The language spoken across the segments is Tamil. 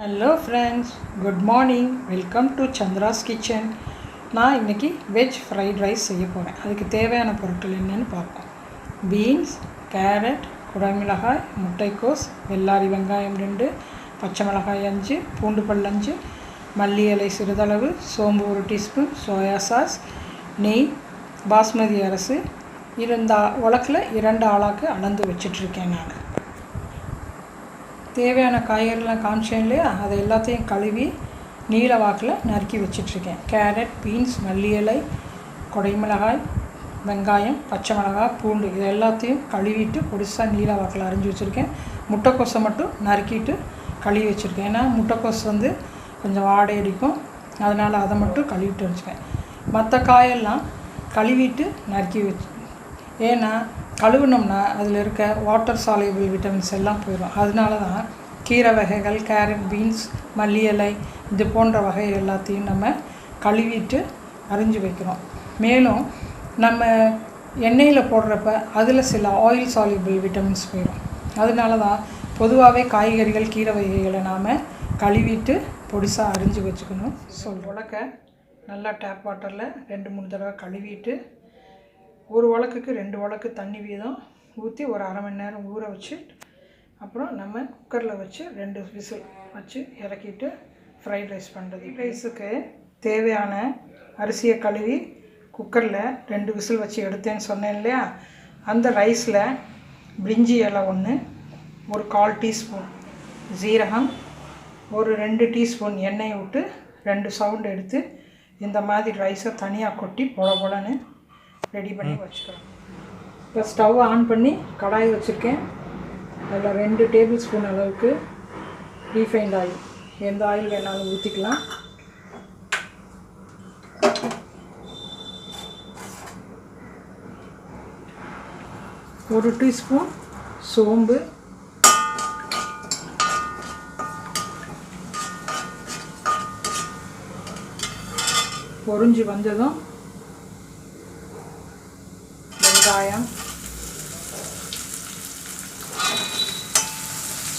Hello friends, good morning. Welcome to Chandra's kitchen. நான் இன்றைக்கி வெஜ் ஃப்ரைட் ரைஸ் செய்ய போகிறேன். அதுக்கு தேவையான பொருட்கள் என்னென்னு பார்ப்போம். பீன்ஸ், கேரட், குடமிளகாய், முட்டைக்கோஸ், வெள்ளாரி வெங்காயம் 2, பச்சை மிளகாய் 5, பூண்டு பல் 5, மல்லி இலை சிறிதளவு, சோம்பு 1 டீஸ்பூன், சோயா சாஸ், நெய், பாஸ்மதி அரிசி. இந்த உலக்கில் 2 ஆளாக்கு அளந்து வச்சிட்ருக்கேன். நான் தேவையான காய்கறிலாம் காமிச்சேன் இல்லையா, அதை எல்லாத்தையும் கழுவி நீல வாக்கில் நறுக்கி வச்சிட்ருக்கேன். கேரட், பீன்ஸ், மல்லி இலை, குடைமிளகாய், வெங்காயம், பச்சை மிளகாய், பூண்டு இது எல்லாத்தையும் கழுவிட்டு பொடிசாக நீல வாக்கில் அரிஞ்சு வச்சுருக்கேன். முட்டைக்கோஸை மட்டும் நறுக்கிட்டு கழுவி வச்சுருக்கேன். ஏன்னா முட்டைக்கோஸ் கொஞ்சம் வாடை அடிக்கும், அதனால் அதை மட்டும் கழுவிட்டு வச்சுருக்கேன். மற்ற காயெல்லாம் கழுவிட்டு நறுக்கி வச்சு, ஏன்னா கழுவுனோம்னா அதில் இருக்க வாட்டர் சால்யூபிள் விட்டமின்ஸ் எல்லாம் போயிடும். அதனால தான் கீரை வகைகள், கேரட், பீன்ஸ், மல்லி இலை இது போன்ற வகை எல்லாத்தையும் நம்ம கழுவிட்டு அரிஞ்சு வைக்கிறோம். மேலும் நம்ம எண்ணெயில் போடுறப்ப அதில் சில ஆயில் சால்யூபிள் விட்டமின்ஸ் போயிடும். அதனால தான் பொதுவாகவே காய்கறிகள், கீரை வகைகளை நாம் கழுவிட்டு பொடிசாக அரிஞ்சு வச்சுக்கணும். உலக்க நல்லா டேப் வாட்டரில் 2-3 தடவை கழுவிட்டு, ஒரு உலக்குக்கு 2 உலக்கு தண்ணி வீதம் ஊற்றி ஒரு அரை மணி நேரம் ஊற வச்சு, அப்புறம் நம்ம குக்கரில் வச்சு 2 விசில் வச்சு இறக்கிட்டு ஃப்ரைட் ரைஸ் பண்ணுறது. ரைஸுக்கு தேவையான அரிசியை கழுவி குக்கரில் 2 விசில் வச்சு எடுத்தேன்னு சொன்னேன் இல்லையா, அந்த ரைஸில் பிரிஞ்சி இலை 1, ஒரு 1/4 டீஸ்பூன் ஜீரகம், ஒரு 2 டீஸ்பூன் எண்ணெயை விட்டு 2 சவுண்டு எடுத்து இந்த மாதிரி ரைஸை தனியாக கொட்டி பொலன்னு ரெடி பண்ணி வச்சுக்கிறோம். இப்போ ஸ்டவ் ஆன் பண்ணி கடாய் வச்சுருக்கேன். அதில் 2 டேபிள் ஸ்பூன் அளவுக்கு ரீஃபைண்ட் ஆயில், எந்த ஆயில் வேணாலும் ஊற்றிக்கலாம். ஒரு டீஸ்பூன் சோம்பு, பொரிஞ்சு வந்ததும் வெங்காயம்,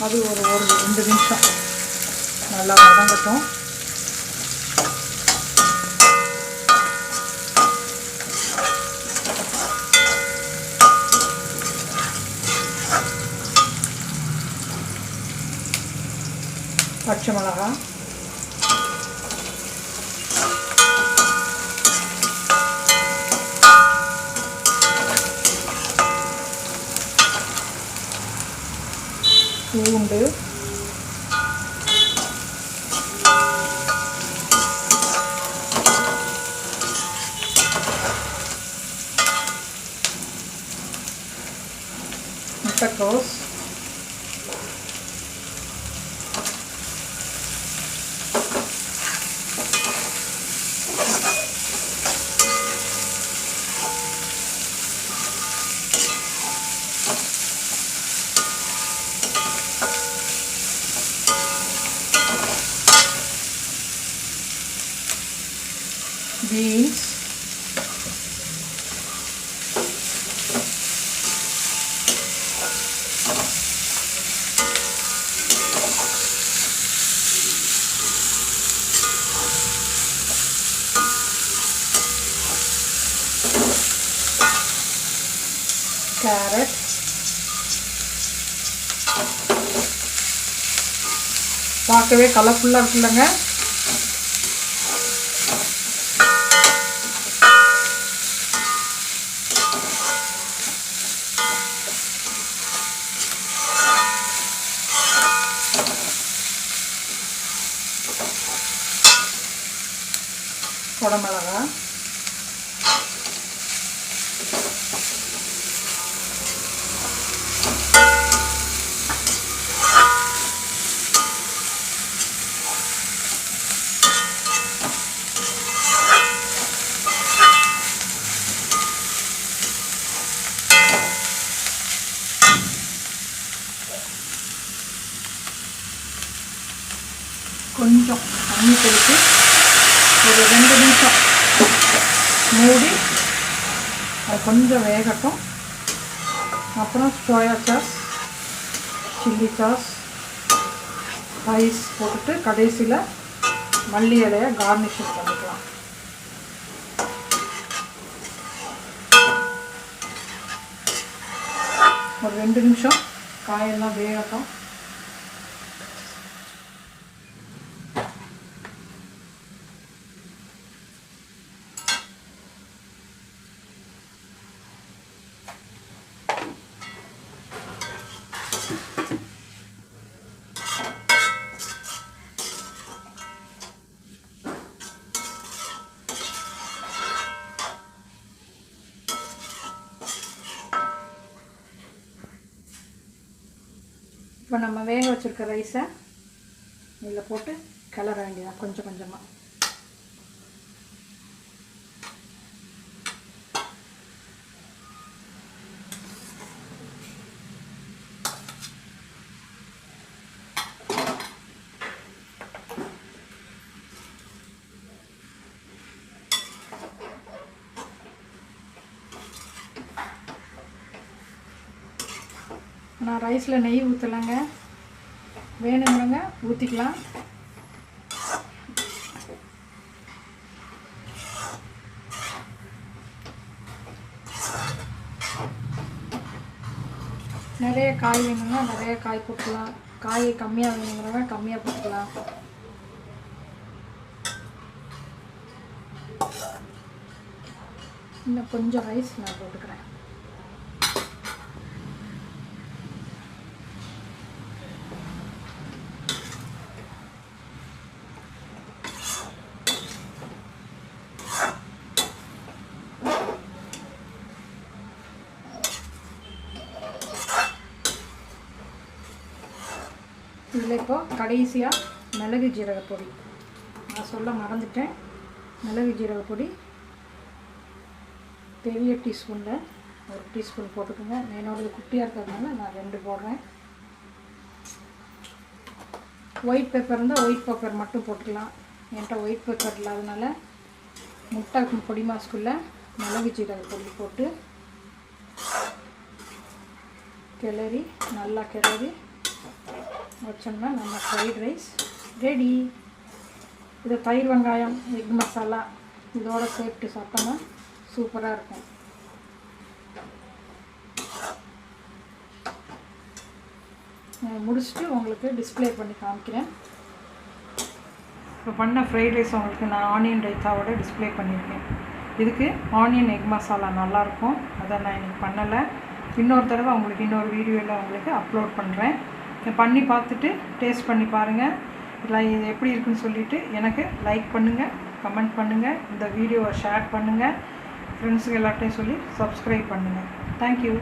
அது ஒரு 2 நிமிஷம் நல்லா வதங்கட்டும். பச்சை மிளகாய், பூண்டு, முட்டைக்கோஸ், பீன்ஸ், கேரட், பார்க்கவே கலர்ஃபுல்லாக இருக்குல்லங்க. குடமிளகாய், கொஞ்சம் தண்ணி தெளித்து ஒரு 2 நிமிஷம் மூடி அது கொஞ்சம் வேகட்டும். அப்புறம் soya sauce, chilli sauce, rice போட்டுட்டு கடைசியில் மல்லி இலையை கார்னிஷிங் பண்ணிக்கலாம். ஒரு 2 நிமிஷம் காயெல்லாம் வேகட்டும். இப்போ நம்ம வேக வச்சுருக்க ரைஸை இதில் போட்டு கிளற வேண்டியதான் கொஞ்சம் கொஞ்சமாக. நான் ரைஸில் நெய் ஊற்றலைங்க, வேணுங்கிறவங்க ஊற்றிக்கலாம். நிறைய காய் வேணுங்கன்னா நிறைய காய் போட்டுக்கலாம், காய் கம்மியாக வேணுங்கிறவங்க கம்மியாக போட்டுக்கலாம். இன்னும் கொஞ்சம் ரைஸ் நான் போட்டுக்கிறேன். இதில் இப்போது கடைசியாக மிளகு ஜீரக பொடி நான் சொல்ல மறந்துட்டேன். மிளகு ஜீரக பொடி பெரிய டீஸ்பூனில் 1 டீஸ்பூன் போட்டுக்கோங்க. என்னோடது குட்டியாக இருக்கிறதுனால நான் 2 போடுறேன். ஒயிட் பெப்பர் இருந்தால் ஒயிட் பெப்பர் மட்டும் போட்டுக்கலாம். என்கிட்ட ஒயிட் பெப்பர் இல்லாதனால முட்டை பொடி மாசுக்குள்ளே மிளகு ஜீரக பொடி போட்டு கிளறி நல்லா கிளறி வச்சோம்னா நம்ம ஃப்ரைட் ரைஸ் ரெடி. இது தயிர் வெங்காயம் எக் மசாலா இதோடு சேர்த்து சாப்பிட்டோம்னா சூப்பராக இருக்கும். முடிச்சுட்டு உங்களுக்கு டிஸ்பிளே பண்ணி காமிக்கிறேன். இப்போ பண்ண ஃப்ரைட் ரைஸ் உங்களுக்கு நான் ஆனியன் ரைத்தாவோட டிஸ்பிளே பண்ணியிருக்கேன். இதுக்கு ஆனியன் எக் மசாலா நல்லாயிருக்கும், அதை நான் இன்றைக்கி பண்ணலை. இன்னொரு தடவை உங்களுக்கு இன்னொரு வீடியோவில் உங்களுக்கு அப்லோட் பண்ணுறேன். பண்ணி பார்த்துட்டு டேஸ்ட் பண்ணி பாருங்கள். இது எப்படி இருக்குன்னு சொல்லிவிட்டு எனக்கு லைக் பண்ணுங்கள், கமெண்ட் பண்ணுங்கள், இந்த வீடியோவை ஷேர் பண்ணுங்கள், ஃப்ரெண்ட்ஸுக்கு எல்லாத்தையும் சொல்லி சப்ஸ்கிரைப் பண்ணுங்கள். தேங்க்யூ.